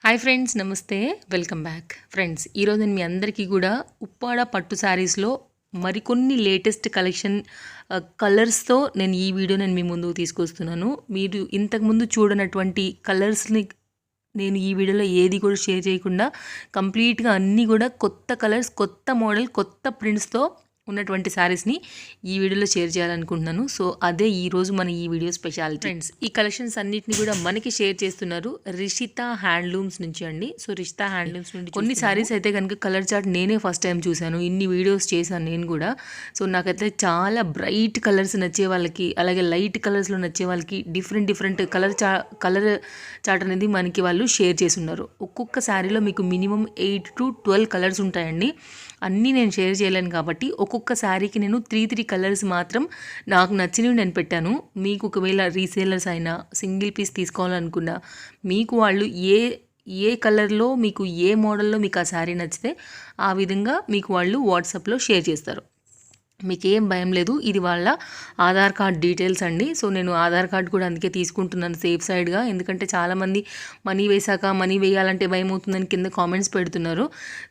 Hi friends, నమస్తే. Welcome back. Friends, ఈరోజు నేను మీ అందరికీ కూడా ఉప్పాడ పట్టు శారీస్లో మరికొన్ని లేటెస్ట్ కలెక్షన్ కలర్స్తో ఈ వీడియో మీ ముందుకు తీసుకొస్తున్నాను. మీరు ఇంతకుముందు చూడనటువంటి కలర్స్ని నేను ఈ వీడియోలో ఏది కూడా షేర్ చేయకుండా కంప్లీట్గా అన్నీ కూడా కొత్త కలర్స్, కొత్త మోడల్, కొత్త ప్రింట్స్తో ఉన్నటువంటి శారీస్ని ఈ వీడియోలో షేర్ చేయాలనుకుంటున్నాను. సో అదే ఈరోజు మన ఈ వీడియో స్పెషాలిటీ. ఫ్రెండ్స్, ఈ కలెక్షన్స్ అన్నిటిని కూడా మనకి షేర్ చేస్తున్నారు రిషిత హ్యాండ్లూమ్స్ నుంచి అండి. సో రిషిత హ్యాండ్లూమ్స్ నుండి కొన్ని శారీస్ అయితే కనుక కలర్ చార్ట్ నేనే ఫస్ట్ టైం చూశాను. ఇన్ని వీడియోస్ చేశాను నేను కూడా. సో నాకైతే చాలా బ్రైట్ కలర్స్ నచ్చే వాళ్ళకి, అలాగే లైట్ కలర్స్లో నచ్చే వాళ్ళకి డిఫరెంట్ కలర్ చార్ట్ అనేది మనకి వాళ్ళు షేర్ చేస్తున్నారు. ఒక్కొక్క శారీలో మీకు మినిమం 8 to 12 కలర్స్ ఉంటాయండి. అన్నీ నేను షేర్ చేయలేను కాబట్టి ఒక్కొక్క శారీకి నేను 3 కలర్స్ మాత్రం నాకు నచ్చినవి నేను పెట్టాను. మీకు ఒకవేళ రీసేలర్స్ అయినా సింగిల్ పీస్ తీసుకోవాలనుకున్నా మీకు వాళ్ళు ఏ కలర్లో, మీకు ఏ మోడల్లో మీకు ఆ శారీ నచ్చితే ఆ విధంగా మీకు వాళ్ళు వాట్సాప్లో షేర్ చేస్తారు. మీకు ఏం భయం లేదు. ఇది వాళ్ళ ఆధార్ కార్డ్ డీటెయిల్స్ అండి. సో నేను ఆధార్ కార్డ్ కూడా అందుకే తీసుకుంటున్నాను సేఫ్ సైడ్గా. ఎందుకంటే చాలామంది మనీ వేయాలంటే భయం అవుతుందని కింద కామెంట్స్ పెడుతున్నారు.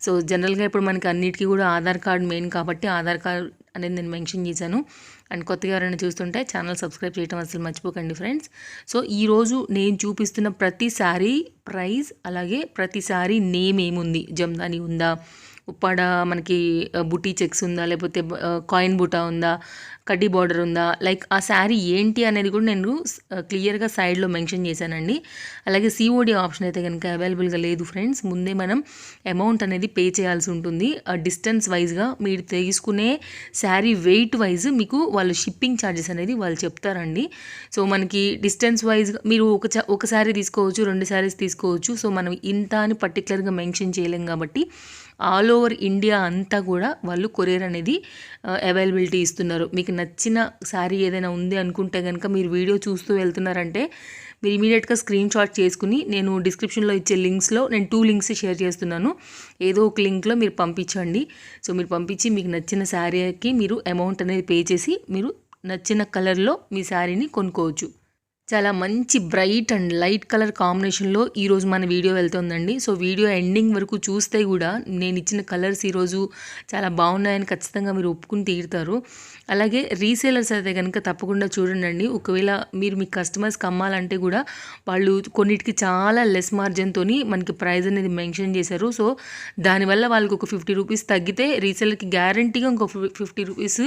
సో జనరల్గా ఇప్పుడు మనకి అన్నిటికీ కూడా ఆధార్ కార్డ్ మెయిన్ కాబట్టి ఆధార్ కార్డ్ అనేది నేను మెన్షన్ చేశాను. అండ్ కొత్తగా ఎవరైనా చూస్తుంటే ఛానల్ సబ్స్క్రైబ్ చేయడం అసలు మర్చిపోకండి ఫ్రెండ్స్. సో ఈరోజు నేను చూపిస్తున్న ప్రతి శారీ ప్రైస్, అలాగే ప్రతి శారీ నేమ్ ఏముంది, జమ్దాని ఉందా, ఉప్పాడ మనకి బుటీ చెక్స్ ఉందా, లేకపోతే కాయిన్ బుటా ఉందా, కడ్డీ బార్డర్ ఉందా, లైక్ ఆ శారీ ఏంటి అనేది కూడా నేను క్లియర్గా సైడ్లో మెన్షన్ చేశానండి. అలాగే సిఓడి ఆప్షన్ అయితే కనుక అవైలబుల్గా లేదు ఫ్రెండ్స్. ముందే మనం అమౌంట్ అనేది పే చేయాల్సి ఉంటుంది. డిస్టెన్స్ వైజ్గా మీరు తీసుకునే శారీ వెయిట్ వైజ్ మీకు వాళ్ళు షిప్పింగ్ ఛార్జెస్ అనేది వాళ్ళు చెప్తారండి. సో మనకి డిస్టెన్స్ వైజ్గా మీరు ఒక శారీ తీసుకోవచ్చు, 2 శారీస్ తీసుకోవచ్చు. సో మనం ఇంత అని పర్టికులర్గా మెన్షన్ చేయలేం కాబట్టి ఆల్ ఓవర్ ఇండియా అంతా కూడా వాళ్ళు కొరియర్ అనేది అవైలబిలిటీ ఇస్తున్నారు. మీకు నచ్చిన శారీ ఏదైనా ఉంది అనుకుంటే కనుక మీరు వీడియో చూస్తూ వెళ్తున్నారంటే మీరు ఇమీడియట్గా స్క్రీన్ షాట్ చేసుకుని నేను డిస్క్రిప్షన్లో ఇచ్చే లింక్స్లో నేను 2 లింక్స్ షేర్ చేస్తున్నాను. ఏదో ఒక లింక్లో మీరు పంపించండి. సో మీరు పంపించి మీకు నచ్చిన శారీకి మీరు అమౌంట్ అనేది పే చేసి మీరు నచ్చిన కలర్లో మీ శారీని కొనుక్కోవచ్చు. చాలా మంచి బ్రైట్ అండ్ లైట్ కలర్ కాంబినేషన్లో ఈరోజు మన వీడియో వెళ్తుందండి. సో వీడియో ఎండింగ్ వరకు చూస్తే కూడా నేను ఇచ్చిన కలర్స్ ఈరోజు చాలా బాగున్నాయని ఖచ్చితంగా మీరు ఒప్పుకుని తీరుతారు. అలాగే రీసేలర్స్ అయితే కనుక తప్పకుండా చూడండి. ఒకవేళ మీరు మీ కస్టమర్స్కి అమ్మాలంటే కూడా వాళ్ళు కొన్నిటికి చాలా లెస్ మార్జిన్తో మనకి ప్రైస్ అనేది మెన్షన్ చేశారు. సో దానివల్ల వాళ్ళకి ఒక 50 రూపీస్ తగ్గితే రీసేలర్కి గ్యారంటీగా ఇంకో 50 రూపీస్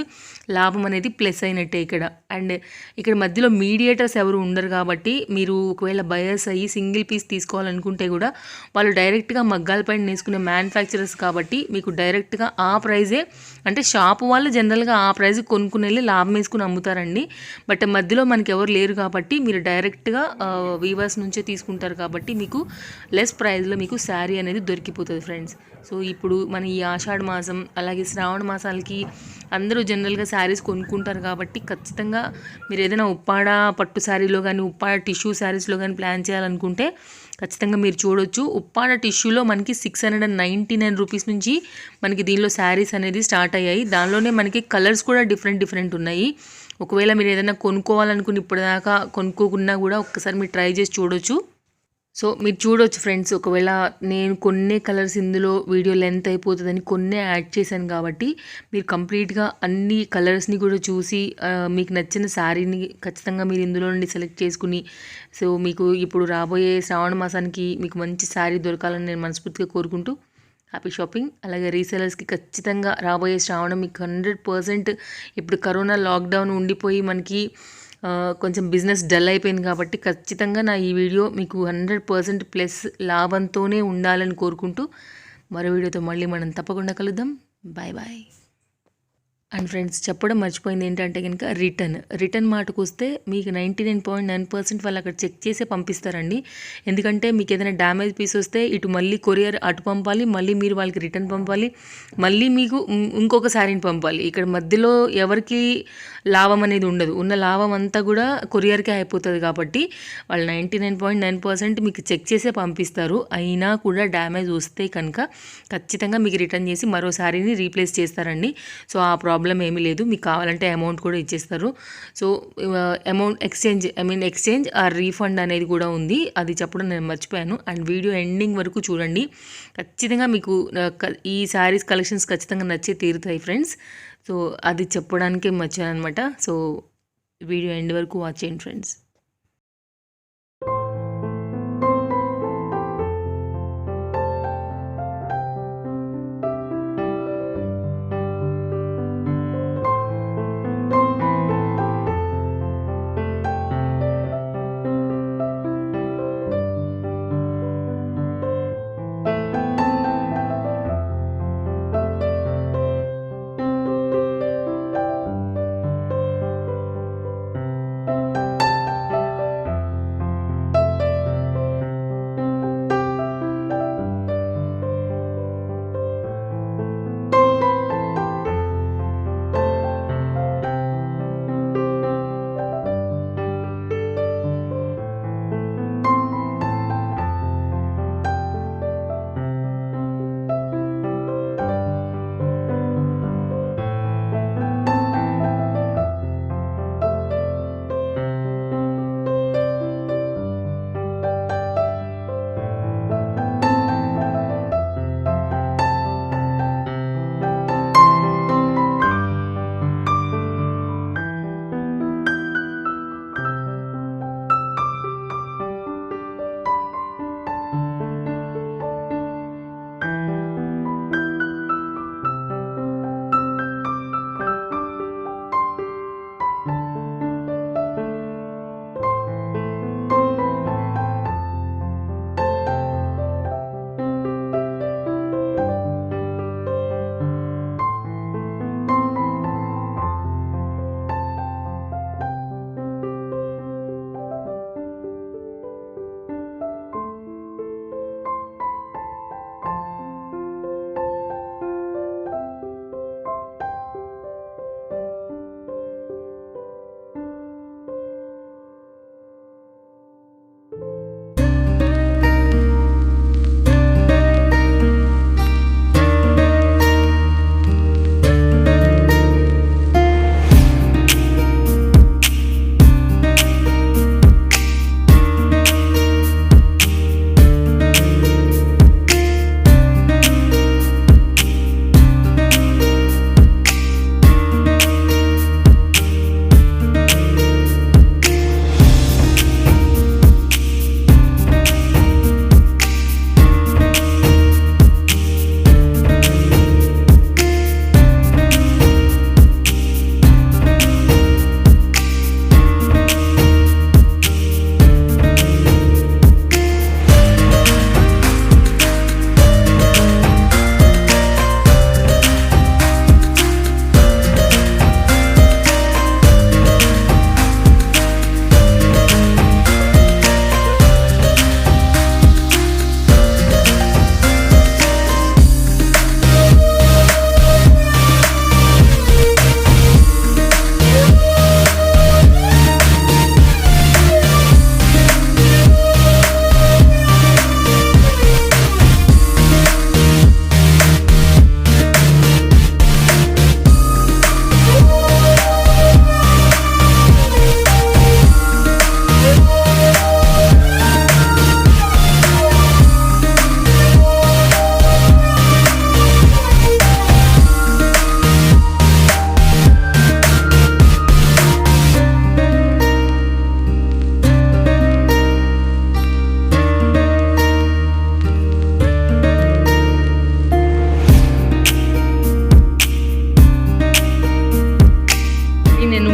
లాభం అనేది ప్లస్ అయినట్టే ఇక్కడ. అండ్ ఇక్కడ మధ్యలో మీడియేటర్స్ ఎవరు ఉండరు కాబట్టి మీరు ఒకవేళ బయర్స్ అయ్యి సింగిల్ పీస్ తీసుకోవాలనుకుంటే కూడా వాళ్ళు డైరెక్ట్గా మగ్గాల పైన నేసుకునే మ్యానుఫ్యాక్చరర్స్ కాబట్టి మీకు డైరెక్ట్గా ఆ ప్రైజే, అంటే షాపు వాళ్ళు జనరల్గా ఆ ప్రైజ్ కొనుక్కుని వెళ్ళి లాభం వేసుకుని అమ్ముతారండి. బట్ మధ్యలో మనకి ఎవరు లేరు కాబట్టి మీరు డైరెక్ట్గా వీవర్స్ నుంచే తీసుకుంటారు కాబట్టి మీకు లెస్ ప్రైస్లో మీకు శారీ అనేది దొరికిపోతుంది ఫ్రెండ్స్. సో ఇప్పుడు మన ఈ ఆషాఢ మాసం అలాగే శ్రావణ మాసాలకి అందరూ జనరల్గా శారీస్ కొనుక్కుంటారు కాబట్టి ఖచ్చితంగా మీరు ఏదైనా ఉప్పాడ పట్టు శారీలో కానీ ఉప్పాడ టిష్యూ శారీస్లో కానీ ప్లాన్ చేయాలనుకుంటే ఖచ్చితంగా మీరు చూడొచ్చు. ఉప్పాడ టిష్యూలో మనకి 699 రూపీస్ నుంచి మనకి దీనిలో శారీస్ అనేది స్టార్ట్ అయ్యాయి. దానిలోనే మనకి కలర్స్ కూడా డిఫరెంట్ ఉన్నాయి. ఒకవేళ మీరు ఏదైనా కొనుక్కోవాలనుకుని ఇప్పటిదాకా కొనుక్కోకున్నా కూడా ఒక్కసారి మీరు ట్రై చేసి చూడొచ్చు. సో మీరు చూడొచ్చు ఫ్రెండ్స్, ఒకవేళ నేను కొన్నే కలర్స్ ఇందులో వీడియో లెంత్ అయిపోతుందని కొన్నే యాడ్ చేశాను కాబట్టి మీరు కంప్లీట్గా అన్ని కలర్స్ని కూడా చూసి మీకు నచ్చిన శారీని ఖచ్చితంగా మీరు ఇందులో నుండి సెలెక్ట్ చేసుకుని, సో మీకు ఇప్పుడు రాబోయే శ్రావణ మాసానికి మీకు మంచి శారీ దొరకాలని నేను మనస్ఫూర్తిగా కోరుకుంటూ హ్యాపీ షాపింగ్. అలాగే రీసేలర్స్కి ఖచ్చితంగా రాబోయే శ్రావణం మీకు 100% ఇప్పుడు కరోనా లాక్డౌన్ ఉండిపోయి మనకి కొంచెం బిజినెస్ డల్ అయిపోయింది కాబట్టి ఖచ్చితంగా నా ఈ వీడియో మీకు 100% ప్లస్ లాభంతోనే ఉండాలని కోరుకుంటూ మరో వీడియోతో మళ్ళీ మనం తప్పకుండా కలుద్దాం. Bye bye. అండ్ ఫ్రెండ్స్, చెప్పడం మర్చిపోయింది ఏంటంటే కనుక రిటర్న్ మాటకు వస్తే మీకు 99.9% వాళ్ళు అక్కడ చెక్ చేసే పంపిస్తారండి. ఎందుకంటే మీకు ఏదైనా డ్యామేజ్ పీస్ వస్తే ఇటు మళ్ళీ కొరియర్ అటు పంపాలి, మళ్ళీ మీరు వాళ్ళకి రిటర్న్ పంపాలి, మళ్ళీ మీకు ఇంకొక శారీని పంపాలి. ఇక్కడ మధ్యలో ఎవరికి లాభం అనేది ఉండదు. ఉన్న లాభం అంతా కూడా కొరియర్కే అయిపోతుంది కాబట్టి వాళ్ళు 99.9% మీకు చెక్ చేసే పంపిస్తారు. అయినా కూడా డ్యామేజ్ వస్తే కనుక ఖచ్చితంగా మీకు రిటర్న్ చేసి మరో శారీని రీప్లేస్ చేస్తారండి. సో ఆ ప్రాబ్లం ప్రాబ్లం ఏమీ లేదు, మీకు కావాలంటే అమౌంట్ కూడా ఇచ్చేస్తారు. So amount exchange are refund అనేది కూడా ఉంది, అది చెప్పడం నేను మర్చిపోయాను. అండ్ వీడియో ఎండింగ్ వరకు చూడండి, ఖచ్చితంగా మీకు ఈ శారీస్ కలెక్షన్స్ ఖచ్చితంగా నచ్చే తీరుతాయి ఫ్రెండ్స్. సో అది చెప్పడానికే మర్చాను అనమాట. సో వీడియో ఎండ్ వరకు వాచ్ చేయండి ఫ్రెండ్స్.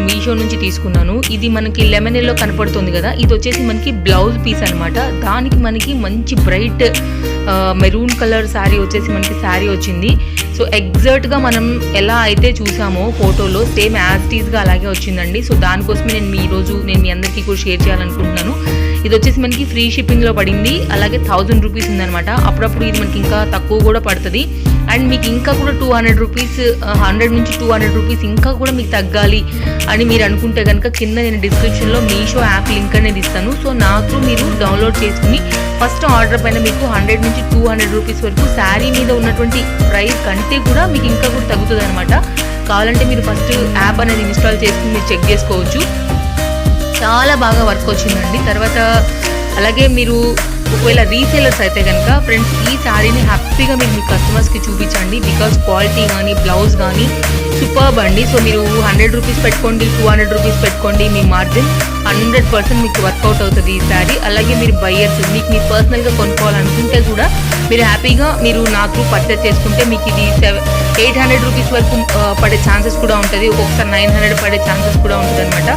మీషో నుంచి తీసుకున్నాను. ఇది మనకి లెమన్ ఎల్లో కనపడుతుంది కదా, ఇది వచ్చేసి మనకి బ్లౌజ్ పీస్ అనమాట. దానికి మనకి మంచి బ్రైట్ మెరూన్ కలర్ శారీ వచ్చేసి మనకి శారీ వచ్చింది. సో ఎగ్జాక్ట్గా మనం ఎలా అయితే చూసామో ఫోటోలో సేమ్ యాజ్ టీజ్గా అలాగే వచ్చిందండి. సో దానికోసమే నేను ఈరోజు మీ అందరికీ కూడా షేర్ చేయాలనుకుంటున్నాను. ఇది వచ్చేసి మనకి ఫ్రీ షిప్పింగ్లో పడింది, అలాగే 1000 రూపీస్ ఉందనమాట. అప్పుడప్పుడు ఇది మనకి ఇంకా తక్కువ కూడా పడుతుంది. అండ్ మీకు ఇంకా కూడా 200 రూపీస్, 100 నుంచి 200 రూపీస్ ఇంకా కూడా మీకు తగ్గాలి అని మీరు అనుకుంటే కనుక కింద నేను డిస్క్రిప్షన్లో మీషో యాప్ లింక్ అనేది ఇస్తాను. సో నాకు మీరు డౌన్లోడ్ చేసుకుని ఫస్ట్ ఆర్డర్ పైన మీకు 100 నుంచి 200 రూపీస్ వరకు శారీ మీద ఉన్నటువంటి ప్రైస్ కంటే కూడా మీకు ఇంకా కూడా తగ్గుతుంది అనమాట. కావాలంటే మీరు ఫస్ట్ యాప్ అనేది ఇన్స్టాల్ చేసుకుని మీరు చెక్ చేసుకోవచ్చు. చాలా బాగా వర్క్ వచ్చిందండి. తర్వాత అలాగే మీరు ఒకవేళ రీసేలర్స్ అయితే కనుక ఫ్రెండ్స్ ఈ శారీని హ్యాపీగా మీరు మీ కస్టమర్స్కి చూపించండి. బికాస్ క్వాలిటీ కానీ బ్లౌజ్ కానీ సూపర్బ్ అండి. సో మీరు 100 రూపీస్ పెట్టుకోండి, 200 రూపీస్ పెట్టుకోండి, మీ మార్జిన్ 100% మీకు వర్కౌట్ అవుతుంది ఈ శారీ. అలాగే మీరు బయ్యర్స్ మీకు మీరు పర్సనల్గా కొనుక్కోవాలనుకుంటే కూడా మీరు హ్యాపీగా మీరు నా త్రూ పర్చేస్ చేసుకుంటే మీకు ఇది 800 రూపీస్ వరకు పడే ఛాన్సెస్ కూడా ఉంటుంది. ఒక్కొక్కసారి 900 పడే ఛాన్సెస్ కూడా ఉంటుంది అనమాట.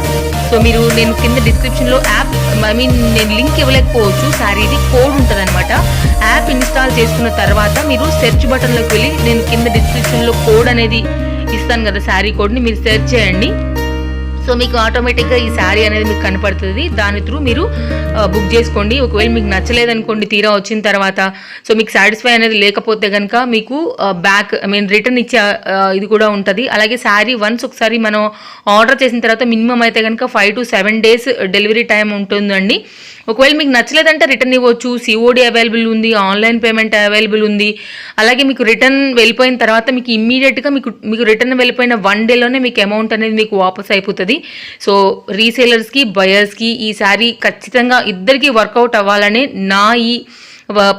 సో మీరు నేను కింద డిస్క్రిప్షన్లో యాప్ నేను లింక్ ఇవ్వలేకపోవచ్చు, శారీది కోడ్ ఉంటుంది అనమాట. యాప్ ఇన్స్టాల్ చేసుకున్న తర్వాత మీరు సెర్చ్ బటన్లోకి వెళ్ళి నేను కింద డిస్క్రిప్షన్లో కోడ్ అనేది ఇస్తాను కదా, శారీ కోడ్ని మీరు సెర్చ్ చేయండి. సో మీకు ఆటోమేటిక్గా ఈ శారీ అనేది మీకు కనపడుతుంది. దాని త్రూ మీరు బుక్ చేసుకోండి. ఒకవేళ మీకు నచ్చలేదనుకోండి తీరా వచ్చిన తర్వాత, సో మీకు సాటిస్ఫై అనేది లేకపోతే కనుక మీకు బ్యాక్ రిటర్న్ ఇచ్చే ఇది కూడా ఉంటుంది. అలాగే శారీ వన్స్ ఒకసారి మనం ఆర్డర్ చేసిన తర్వాత మినిమం అయితే కనుక 5 to 7 days డెలివరీ టైం ఉంటుందండి. ఒకవేళ మీకు నచ్చలేదంటే రిటర్న్ ఇవ్వచ్చు. సిఓడి అవైలబుల్ ఉంది, ఆన్లైన్ పేమెంట్ అవైలబుల్ ఉంది. అలాగే మీకు రిటర్న్ వెళ్ళిపోయిన తర్వాత మీకు ఇమ్మీడియట్గా మీకు రిటర్న్ వెళ్ళిపోయిన 1 dayలోనే మీకు అమౌంట్ అనేది మీకు వాపస్ అయిపోతుంది. సో రీసేలర్స్కి బయర్స్కి ఈ శారీ ఖచ్చితంగా ఇద్దరికి వర్కౌట్ అవ్వాలనే నా ఈ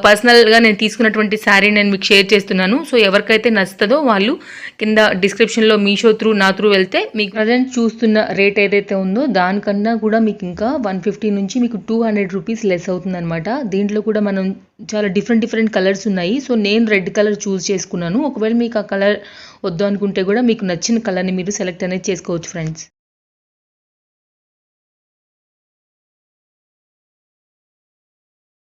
పర్సనల్గా నేను తీసుకున్నటువంటి శారీ నేను మీకు షేర్ చేస్తున్నాను. సో ఎవరికైతే నచ్చుతుందో వాళ్ళు కింద డిస్క్రిప్షన్లో మీషో త్రూ నా త్రూ వెళ్తే మీకు ప్రజెంట్ చూస్తున్న రేట్ ఏదైతే ఉందో దానికన్నా కూడా మీకు ఇంకా 150 నుంచి మీకు 200 రూపీస్ లెస్ అవుతుందన్నమాట. దీంట్లో కూడా మనం చాలా డిఫరెంట్ కలర్స్ ఉన్నాయి. సో నేను రెడ్ కలర్ చూస్ చేసుకున్నాను. ఒకవేళ మీకు ఆ కలర్ వద్దు అనుకుంటే కూడా మీకు నచ్చిన కలర్ని మీరు సెలెక్ట్ అనేది చేసుకోవచ్చు ఫ్రెండ్స్.